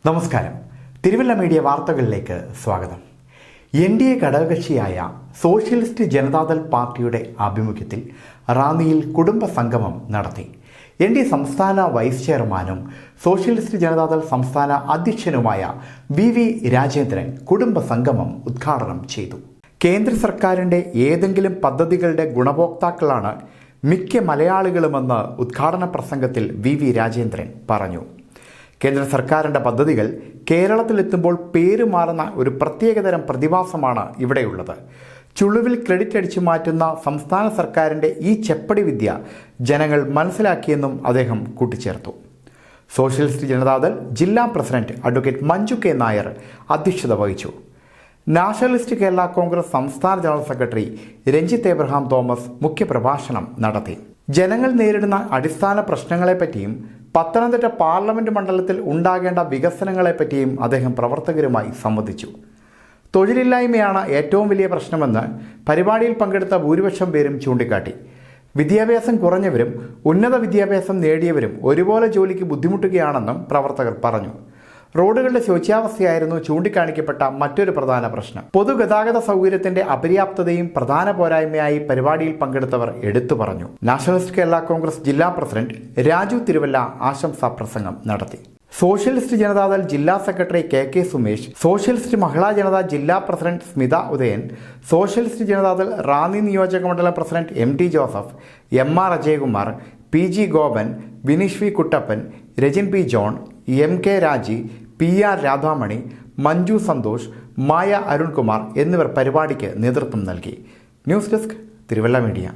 നമസ്കാരം. തിരുവല്ല മീഡിയ വാർത്തകളിലേക്ക് സ്വാഗതം. NDA ഘടകകക്ഷിയായ സോഷ്യലിസ്റ്റ് ജനതാദൾ പാർട്ടിയുടെ ആഭിമുഖ്യത്തിൽ റാന്നിയിൽ കുടുംബ സംഗമം നടത്തി. NDA സംസ്ഥാന വൈസ് ചെയർമാനും സോഷ്യലിസ്റ്റ് ജനതാദൾ സംസ്ഥാന അധ്യക്ഷനുമായ VV രാജേന്ദ്രൻ കുടുംബ സംഗമം ഉദ്ഘാടനം ചെയ്തു. കേന്ദ്ര സർക്കാരിൻ്റെ ഏതെങ്കിലും പദ്ധതികളുടെ ഗുണഭോക്താക്കളാണ് മിക്ക മലയാളികളുമെന്ന് ഉദ്ഘാടന പ്രസംഗത്തിൽ VV രാജേന്ദ്രൻ പറഞ്ഞു. കേന്ദ്ര സർക്കാരിൻ്റെ പദ്ധതികൾ കേരളത്തിലെത്തുമ്പോൾ പേരുമാറുന്ന ഒരു പ്രത്യേകതരം പ്രതിഭാസമാണ് ഇവിടെയുള്ളത്. ചുളുവിൽ ക്രെഡിറ്റ് അടിച്ചു മാറ്റുന്ന സംസ്ഥാന സർക്കാരിൻ്റെ ഈ ചെപ്പടി വിദ്യ ജനങ്ങൾ മനസ്സിലാക്കിയെന്നും അദ്ദേഹം കൂട്ടിച്ചേർത്തു. സോഷ്യലിസ്റ്റ് ജനതാദൾ ജില്ലാ president advocate Manju K Nair അധ്യക്ഷത വഹിച്ചു. നാഷണലിസ്റ്റ് കേരള കോൺഗ്രസ് സംസ്ഥാന general secretary Ranjith Abraham Thomas മുഖ്യപ്രഭാഷണം നടത്തി. ജനങ്ങൾ നേരിടുന്ന അടിസ്ഥാന പ്രശ്നങ്ങളെപ്പറ്റിയും പത്തനംതിട്ട പാർലമെന്റ് മണ്ഡലത്തിൽ ഉണ്ടാകേണ്ട വികസനങ്ങളെപ്പറ്റിയും അദ്ദേഹം പ്രവർത്തകരുമായി സംവദിച്ചു. തൊഴിലില്ലായ്മയാണ് ഏറ്റവും വലിയ പ്രശ്നമെന്ന് പരിപാടിയിൽ പങ്കെടുത്ത ഭൂരിപക്ഷം പേരും ചൂണ്ടിക്കാട്ടി. വിദ്യാഭ്യാസം കുറഞ്ഞവരും ഉന്നത വിദ്യാഭ്യാസം നേടിയവരും ഒരുപോലെ ജോലിക്ക് ബുദ്ധിമുട്ടുകയാണെന്നും പ്രവർത്തകർ പറഞ്ഞു. റോഡുകളുടെ ശോച്യാവസ്ഥയായിരുന്നു ചൂണ്ടിക്കാണിക്കപ്പെട്ട മറ്റൊരു പ്രധാന പ്രശ്നം. പൊതുഗതാഗത സൗകര്യത്തിന്റെ അപര്യാപ്തതയും പ്രധാന പോരായ്മയായി പരിപാടിയിൽ പങ്കെടുത്തവർ എടുത്തു പറഞ്ഞു. നാഷണലിസ്റ്റ് കേരള കോൺഗ്രസ് ജില്ലാ പ്രസിഡന്റ് രാജു തിരുവല്ല ആശംസാ പ്രസംഗം നടത്തി. സോഷ്യലിസ്റ്റ് ജനതാദൾ ജില്ലാ secretary KK Sumesh, socialist Mahila Janata ജില്ലാ പ്രസിഡന്റ് സ്മിത ഉദയൻ, സോഷ്യലിസ്റ്റ് ജനതാദൾ റാന്നി നിയോജക മണ്ഡലം president MT Joseph, MR Ajayakumar, PG Gopan, Vineesh V Kuttappan, Rajin P John, MK Raji, PR Radhamani, Manju Santhosh, Maya Arunkumar എന്നിവർ പരിപാടിക്ക് നേതൃത്വം നൽകി. News desk Thiruvalla media.